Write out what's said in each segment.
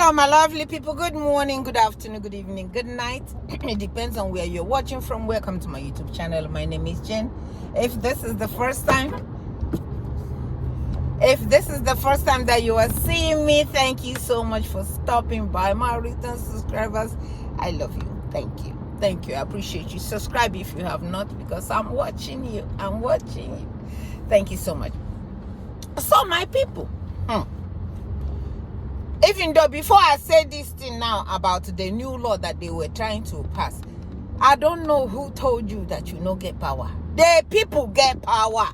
Hello, my lovely people. Good morning, good afternoon, good evening, good night. It depends on where you're watching from. Welcome to my YouTube channel. My name is Jen. If this is the first time that you are seeing me, thank you so much for stopping by. My return subscribers, I love you. Thank you. I appreciate you. Subscribe if you have not, because I'm watching you. Thank you so much. So, my people, even though before I say this thing now about the new law that they were trying to pass, I don't know who told you that you don't get power. The people get power.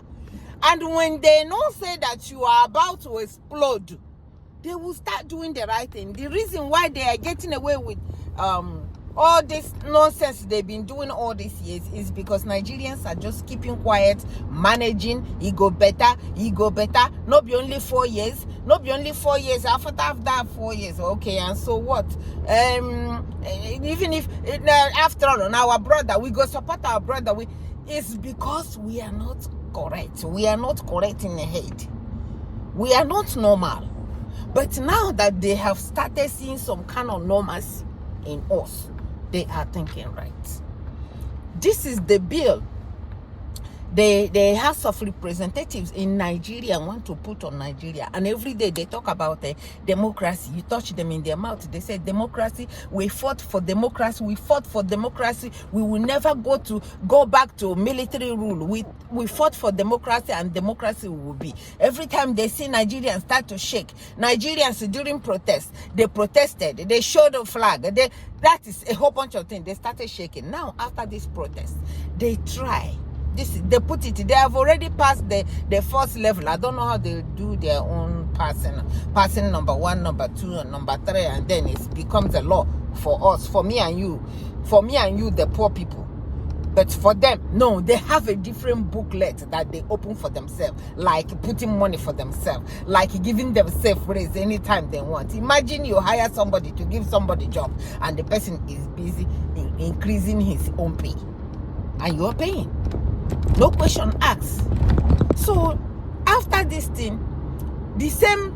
And when they know say that you are about to explode, they will start doing the right thing. The reason why they are getting away with all this nonsense they've been doing all these years is because Nigerians are just keeping quiet, managing. It go better. Not be only 4 years. After that 4 years, okay. And so what? Even if after all, our brother, we go support our brother. It's because we are not correct. We are not correct in the head. We are not normal. But now that they have started seeing some kind of normalcy in us, they are thinking right. This is the bill the House of Representatives in Nigeria want to put on Nigeria. And every day they talk about democracy. You touch them in their mouth. They say democracy. We fought for democracy. We will never go back to military rule. We fought for democracy, and democracy will be. Every time they see Nigerians start to shake, Nigerians during protests, they protested. They showed a flag. That is a whole bunch of things. They started shaking. Now, after this protest, they try. They put it. They have already passed the first level. I don't know how they do their own passing number 1, number 2, and number 3, and then it becomes a law for us, for me and you, the poor people. But for them, no, they have a different booklet that they open for themselves, like putting money for themselves, like giving themselves raise anytime they want. Imagine you hire somebody to give somebody a job, and the person is busy increasing his own pay, and you're paying. No question asked. So after this thing, the same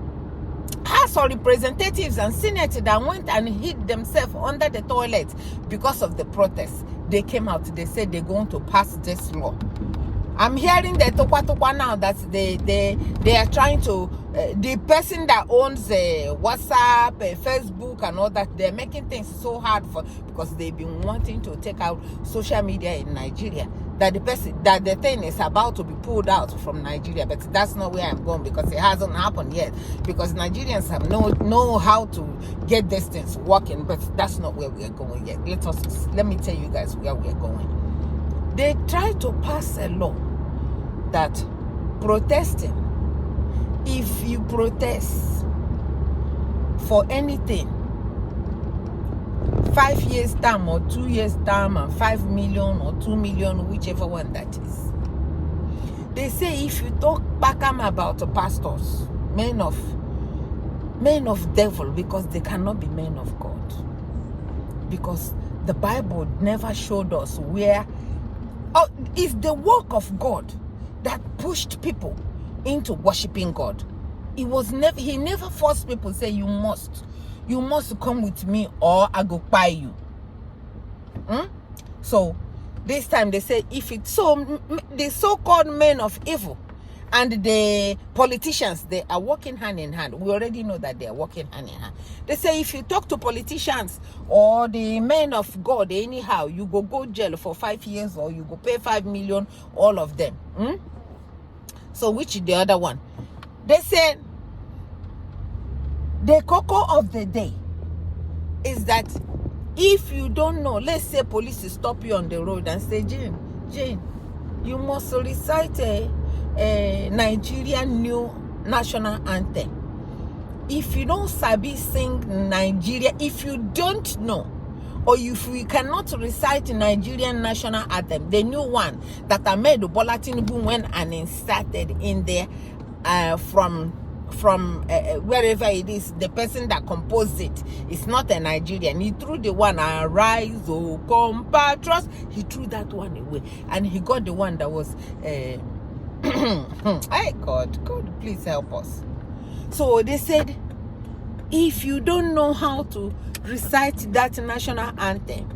House of Representatives and Senate that went and hid themselves under the toilet because of the protests, they came out. They said they're going to pass this law. I'm hearing the tokwa now that they are trying to the person that owns WhatsApp, Facebook, and all that, they're making things so hard because they've been wanting to take out social media in Nigeria. That the thing is about to be pulled out from Nigeria, but that's not where I'm going, because it hasn't happened yet. Because Nigerians have know how to get these things working, but that's not where we are going yet. Let me tell you guys where we are going. They try to pass a law that protesting, if you protest for anything, 5 years term or 2 years term, and 5 million or 2 million, whichever one that is. They say if you talk back about pastors, men of devil, because they cannot be men of God. Because the Bible never showed us where. Oh, it's the work of God that pushed people into worshiping God. He never forced people to say you must come with me or I go buy you. So this time they say if it's so, the so-called men of evil and the politicians, they are working hand in hand. We already know that they are working hand in hand. They say if you talk to politicians or the men of God anyhow, you go jail for 5 years, or you go pay 5 million, all of them. So which is the other one? They said the cocoa of the day is that if you don't know, let's say police stop you on the road and say, Jane, you must recite a Nigerian new national anthem. If you don't sabi sing Nigeria, if you don't know, or if we cannot recite Nigerian national anthem, the new one that Ahmed Bola Tinubu went and inserted in there from wherever it is, the person that composed it is not a Nigerian. He threw the one, arise, oh compatriots. He threw that one away, and he got the one that was hey, God, please help us. So they said If you don't know how to recite that national anthem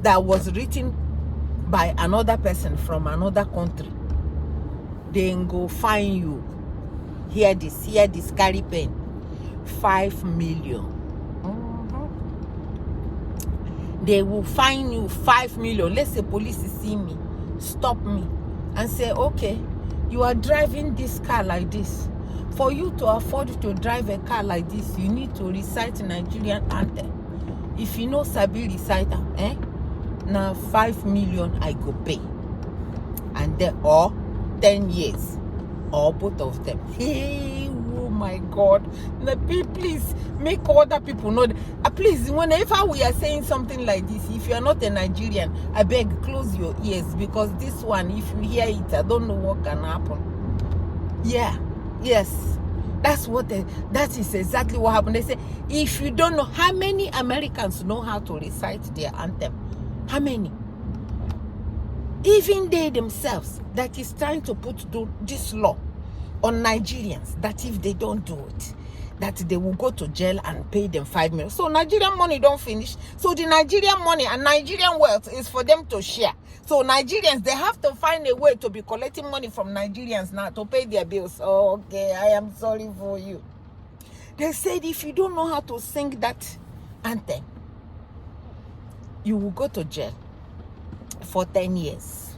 that was written by another person from another country, then go find you. Hear this, carry pen. 5 million. They will fine you 5 million. Let's say police see me, stop me, and say, okay, you are driving this car like this. For you to afford to drive a car like this, you need to recite Nigerian anthem. If you know Sabi reciter, now 5 million I go pay. And then, or 10 years, or both of them. Hey, oh my God. Please make other people know. Please, whenever we are saying something like this, if you are not a Nigerian, I beg, close your ears, because this one, if you hear it, I don't know what can happen. Yeah, yes, that is exactly what happened. They say, if you don't know, how many Americans know how to recite their anthem? How many? Even they themselves, that is trying to put this law on Nigerians, that if they don't do it, that they will go to jail and pay them 5 million. So Nigerian money don't finish. So the Nigerian money and Nigerian wealth is for them to share. So Nigerians, they have to find a way to be collecting money from Nigerians now to pay their bills. Oh, okay, I am sorry for you. They said if you don't know how to sing that anthem, you will go to jail for 10 years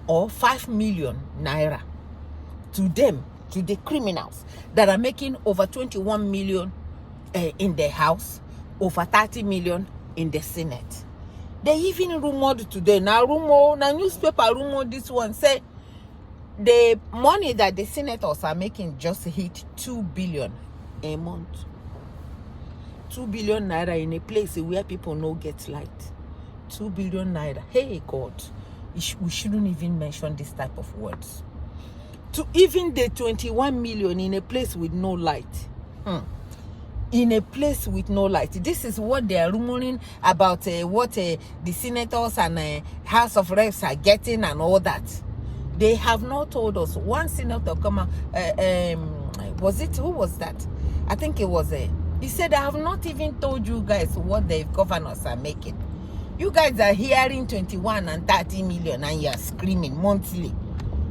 or 5 million naira to them, to the criminals that are making over 21 million in the House, over 30 million in the Senate. They even rumored today, now newspaper rumored this one, say the money that the senators are making just hit 2 billion a month. 2 billion naira in a place where people no get light. 2 billion naira. Hey God, we shouldn't even mention this type of words. To even the 21 million in a place with no light. In a place with no light. This is what they are rumoring about, what the senators and House of Reps are getting and all that. They have not told us. One senator come out, who was that? I think it was he said, I have not even told you guys what the governors are making. You guys are hearing 21 and 30 million and you are screaming monthly.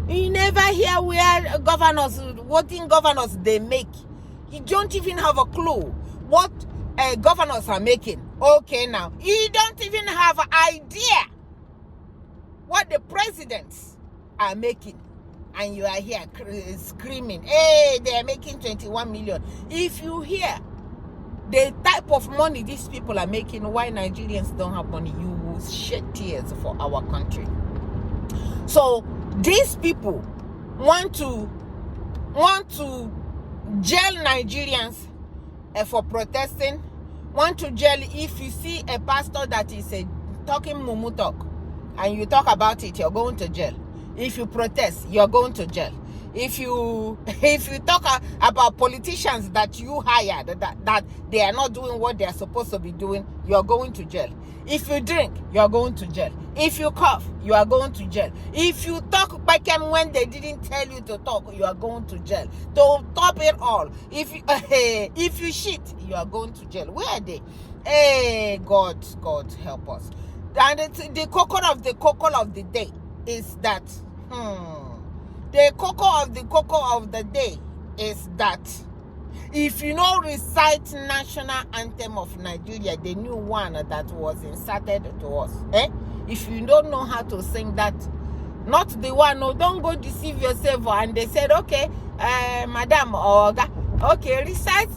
You never hear where governors, what in governors they make. You don't even have a clue what governors are making. Okay, now you don't even have an idea what the presidents are making, and you are here screaming, hey, they are making 21 million. If you hear the type of money these people are making, why Nigerians don't have money, you will shed tears for our country. So these people want to jail Nigerians for protesting, want to jail. If you see a pastor that is talking mumu talk and you talk about it, you're going to jail. If you protest, you're going to jail. If you talk about politicians that you hired, that they are not doing what they are supposed to be doing, you're going to jail. If you drink, you're going to jail. If you cough, you are going to jail. If you talk back when they didn't tell you to talk, you are going to jail. To top it all, if you shit, you are going to jail. Where are they? Hey, God help us. And the cocoa of the day is that the cocoa of the day is that if you know recite national anthem of Nigeria, the new one that was inserted to us, if you don't know how to sing that, not the one, no, don't go deceive yourself. And they said, okay, madam or okay, recite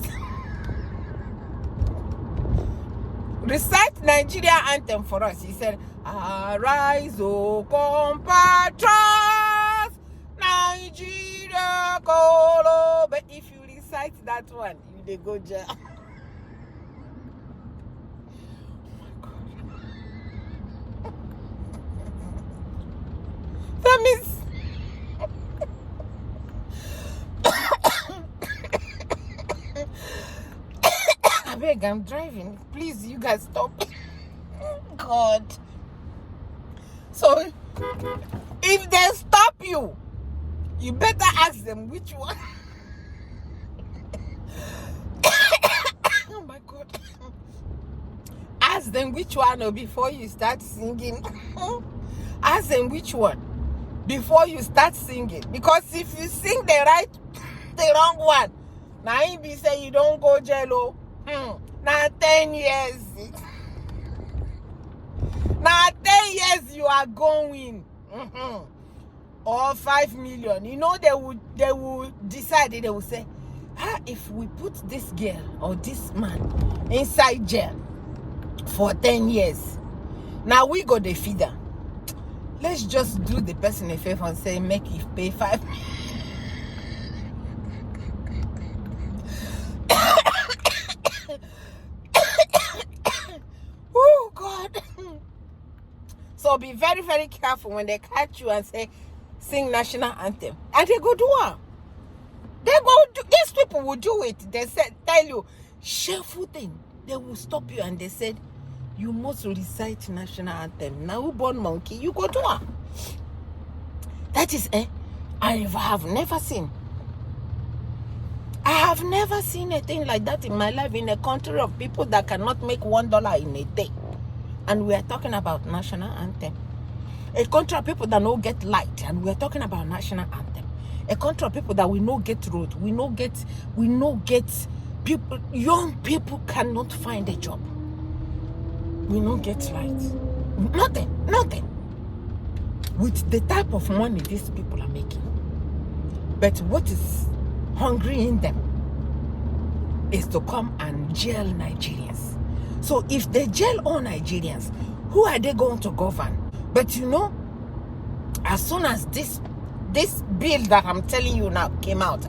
Nigeria anthem for us. He said, arise, O compatriots, Nigeria, Colo. But if you recite that one, you they go jail. That means I beg, I'm driving. Please, you guys stop. God. So if they stop you, you better ask them which one. Ask them which one before you start singing. Ask them which one before you start singing. Because if you sing the wrong one, now he be say you don't go jail. Now 10 years. Now 10 years you are going. Or 5 million. You know they would decide, they will say, if we put this girl or this man inside jail for 10 years, now we go the feeder. Let's just do the person a favor and say, make it pay 5 million. Oh God. So be very, very careful when they catch you and say, sing national anthem. And they go do it. These people will do it. They said, tell you, shameful thing. They will stop you and they said, you must recite national anthem. Now you born monkey, you go do it. That is, I have never seen. I have never seen a thing like that in my life in a country of people that cannot make $1 in a day. And we are talking about national anthem. A country of people that don't get light, and we are talking about national anthem. A country of people that we no get road, we no get people, young people cannot find a job. We no get light. Nothing. With the type of money these people are making. But what is hungry in them is to come and jail Nigerians. So if they jail all Nigerians, who are they going to govern? But you know, as soon as this bill that I'm telling you now came out,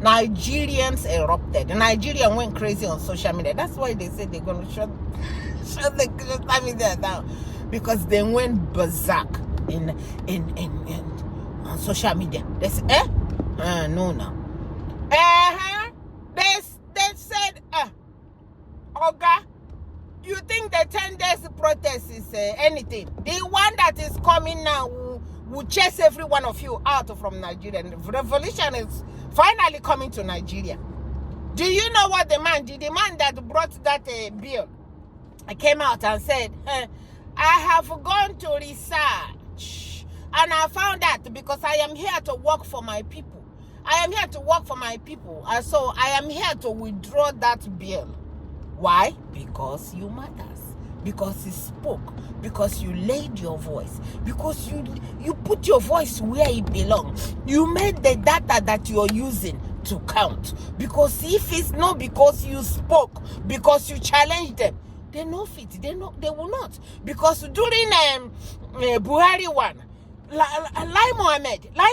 Nigerians erupted. Nigerians went crazy on social media. That's why they said they're going to shut the social media down, because they went berserk in on social media. They said, no. They said, Oga, you think the 10 days protest is anything? The one that is coming now will chase every one of you out from Nigeria. The revolution is finally coming to Nigeria. Do you know what the man did? The man that brought that bill came out and said, I have gone to research and I found out, because I am here to work for my people. And so I am here to withdraw that bill. Why? Because you matters. Because you spoke. Because you laid your voice. Because you put your voice where it belongs. You made the data that you are using to count. Because if it's not because you spoke, because you challenged them, they know fit. They will not. Because during Buhari one, Lai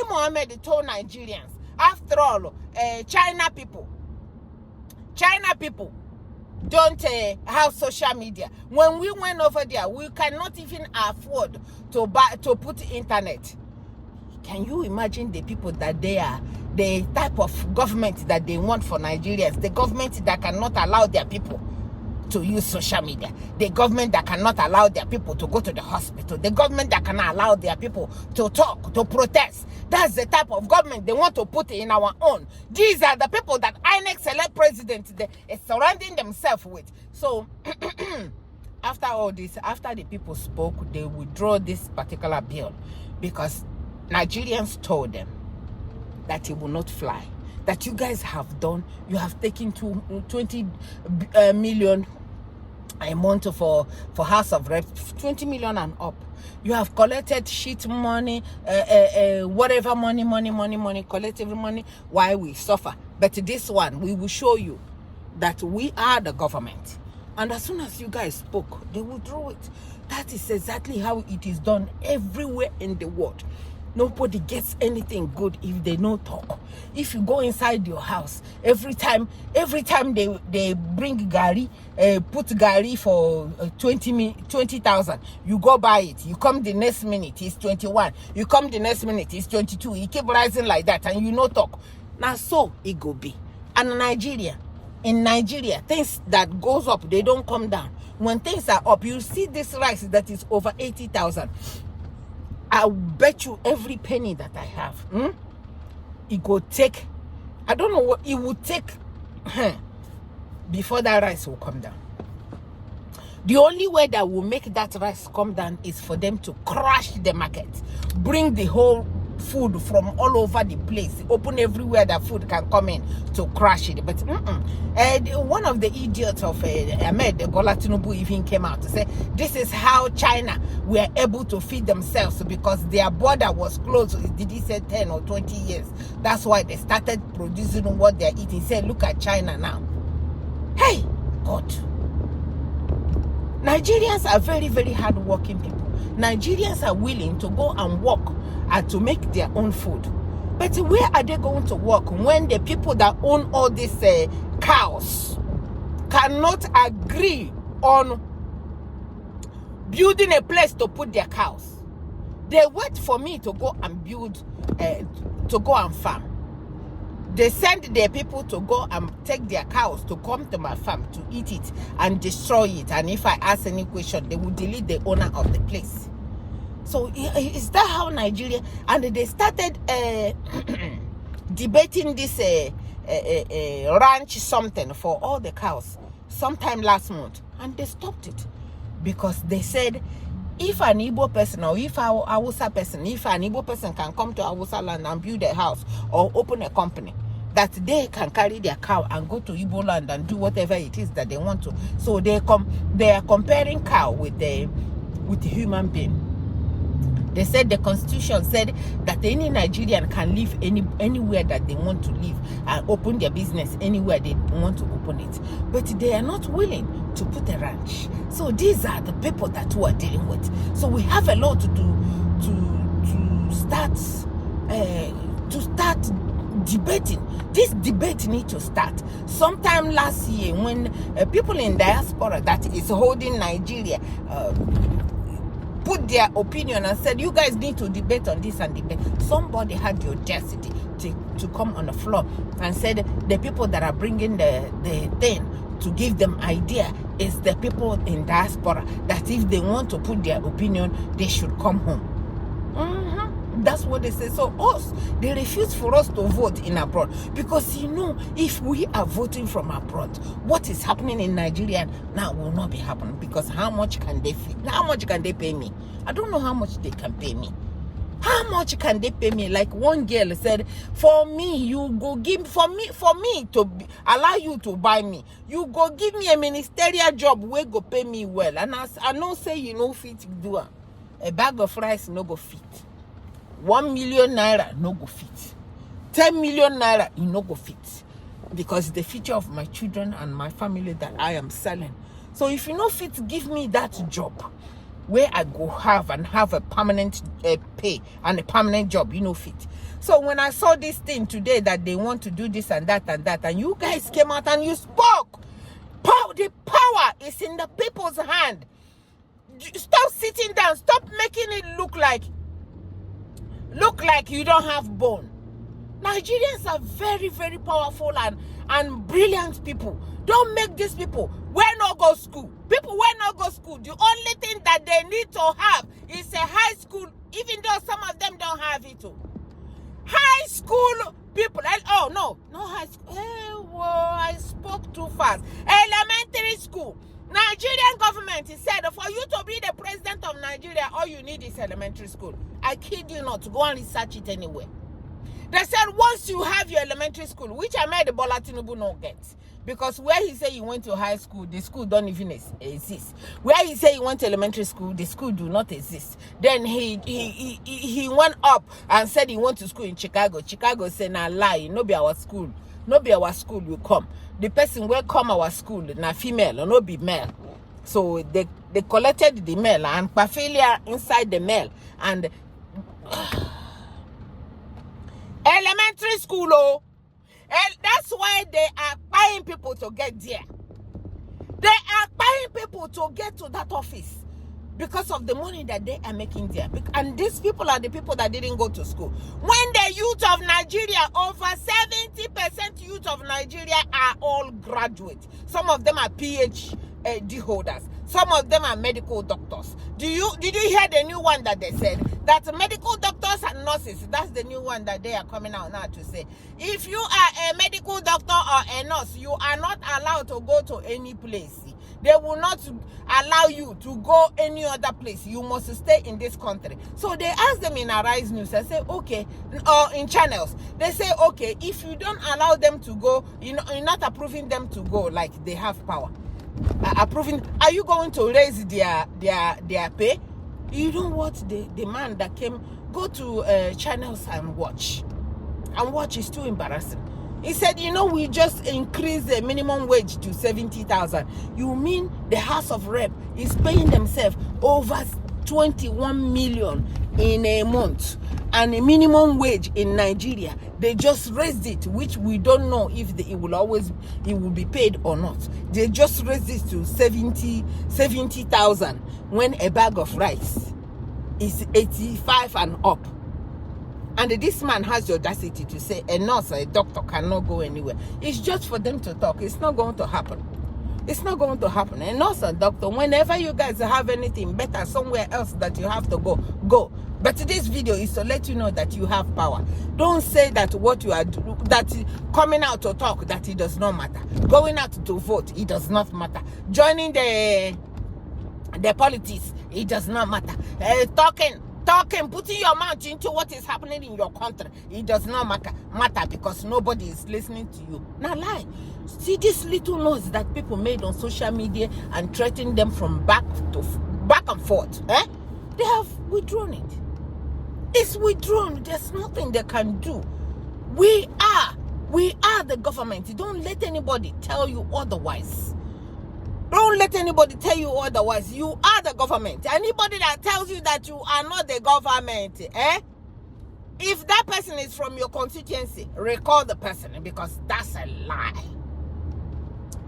Mohammed told Nigerians, after all, China people don't have social media. When we went over there, we cannot even afford to put internet. Can you imagine the people that they are, the type of government that they want for Nigerians, the government that cannot allow their people to use social media, the government that cannot allow their people to go to the hospital, the government that cannot allow their people to talk, to protest. That's the type of government they want to put in our own. These are the people that INEC select president is surrounding themselves with. So after all this, after the people spoke, they withdraw this particular bill because Nigerians told them that it will not fly. That you guys have done, you have taken 20 million a month for House of Reps, 20 million and up. You have collected shit money, whatever money, collect every money while we suffer. But this one, we will show you that we are the government. And as soon as you guys spoke, they withdrew it. That is exactly how it is done everywhere in the world. Nobody gets anything good if they no talk. If you go inside your house, every time they bring gari, put gari for 20,000, you go buy it. You come the next minute, it's 21. You come the next minute, it's 22. You keep rising like that and you no talk. Now so it go be. And in Nigeria, things that goes up, they don't come down. When things are up, you see this rice that is over 80,000. I'll bet you every penny that I have, it will take, I don't know what it will take before that rice will come down. The only way that will make that rice come down is for them to crash the market, bring the whole food from all over the place, open everywhere that food can come in to crash it. But one of the idiots of Ahmed Bola Tinubu even came out to say this is how China were able to feed themselves, because their border was closed. Did he say 10 or 20 years? That's why they started producing what they're eating. He said, look at China now. Hey, God. Nigerians are very, very hard-working people. Nigerians are willing to go and work and to make their own food. But where are they going to work when the people that own all these cows cannot agree on building a place to put their cows? They wait for me to go and build, to go and farm. They send their people to go and take their cows to come to my farm to eat it and destroy it. And if I ask any question, they will delete the owner of the place. So is that how Nigeria? And they started debating this ranch something for all the cows sometime last month, and they stopped it because they said if an Igbo person or if an Hausa person, if an Igbo person can come to Hausa land and build a house or open a company, that they can carry their cow and go to Igbo land and do whatever it is that they want to. So they are comparing cow with the human being. They said the constitution said that any Nigerian can live anywhere that they want to live and open their business anywhere they want to open it. But they are not willing to put a ranch. So these are the people that we are dealing with. So we have a lot to do to start debating. This debate needs to start. Sometime last year when people in diaspora that is holding Nigeria put their opinion and said, you guys need to debate on this and debate. Somebody had the audacity to come on the floor and said the people that are bringing the thing to give them idea is the people in diaspora, that if they want to put their opinion, they should come home. That's what they say. So they refuse for us to vote in abroad, because if we are voting from abroad, what is happening in Nigeria now will not be happening, because how much can they pay me? I don't know how much they can pay me. How much can they pay me? Like one girl said, for me, you go give for me to allow you to buy me. You go give me a ministerial job where go pay me well. And I know say fit do a bag of rice no go fit. 1 million naira no go fit. 10 million naira no go fit, because the future of my children and my family that I am selling. So if you fit, give me that job where I go have a permanent pay and a permanent job, fit. So when I saw this thing today that they want to do this and that, and you guys came out and you spoke, the power is in the people's hand. Stop sitting down. Stop making it look like you don't have bone. Nigerians are very, very powerful and brilliant people. Don't make these people where no go school. People where no go school, the only thing that they need to have is a high school, even though some of them don't have it too. High school people. No high school. I spoke too fast. Elementary school. Nigerian government is said for you to be the president of Nigeria, all you need is elementary school. I kid you not, to go and research it anywhere. They said once you have your elementary school, which I made the Bola Tinubu not get, because where he said he went to high school, the school don't even exist. Where he said he went to elementary school, the school do not exist. Then he went up and said he went to school in Chicago. Chicago said, nah, lie, no be our school. No be our school will come. The person will come our school, na female or no be male. So they collected the male and failure inside the male. And elementary school, that's why they are buying people to get there. They are buying people to get to that office because of the money that they are making there. And these people are the people that didn't go to school. When the youth of Nigeria, over 70% youth of Nigeria are all graduates. Some of them are PhD D holders. Some of them are medical doctors. Did you hear the new one that they said? That medical doctors and nurses, that's the new one that they are coming out now to say. If you are a medical doctor or a nurse, you are not allowed to go to any place. They will not allow you to go any other place. You must stay in this country. So they ask them in Arise News, I say, okay, or in channels, they say, okay, if you don't allow them to go, you're not approving them to go like they have power. Approving, are you going to raise their pay? You don't want the man that came, go to channels and watch. And watch is too embarrassing. He said, we just increased the minimum wage to 70,000. You mean the House of Rep is paying themselves over 21 million in a month? And a minimum wage in Nigeria, they just raised it, which we don't know if it will be paid or not. They just raised it to 70,000 when a bag of rice is 85 and up. And this man has the audacity to say a nurse or a doctor cannot go anywhere. It's just for them to talk. It's not going to happen. It's not going to happen. A nurse or doctor, whenever you guys have anything better somewhere else that you have to go. But this video is to let you know that you have power. Don't say that what you are that coming out to talk, that it does not matter. Going out to vote, it does not matter. Joining the politics, it does not matter. Talking, putting your mouth into what is happening in your country, it does not matter because nobody is listening to you. Now lie. See this little noise that people made on social media and threatening them from back and forth. They have withdrawn it. It's withdrawn. There's nothing they can do. We are the government. Don't let anybody tell you otherwise. Don't let anybody tell you otherwise. You are the government. Anybody that tells you that you are not the government, if that person is from your constituency, recall the person, because that's a lie.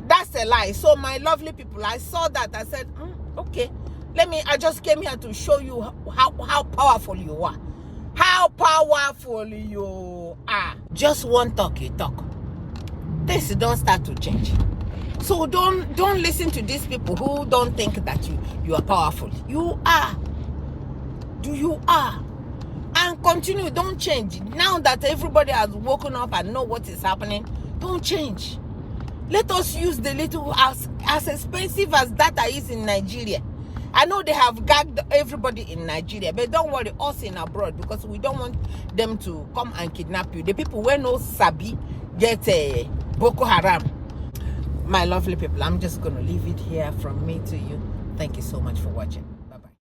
That's a lie. So my lovely people, I saw that. I said, okay, I just came here to show you how powerful you are. How powerful you are. Just one talk, you talk. Things don't start to change. So don't listen to these people who don't think that you are powerful. You are. You are. And continue. Don't change. Now that everybody has woken up and know what is happening, don't change. Let us use the little, as expensive as data is in Nigeria. I know they have gagged everybody in Nigeria, but don't worry, us in abroad, because we don't want them to come and kidnap you. The people who know Sabi get Boko Haram. My lovely people, I'm just going to leave it here from me to you. Thank you so much for watching.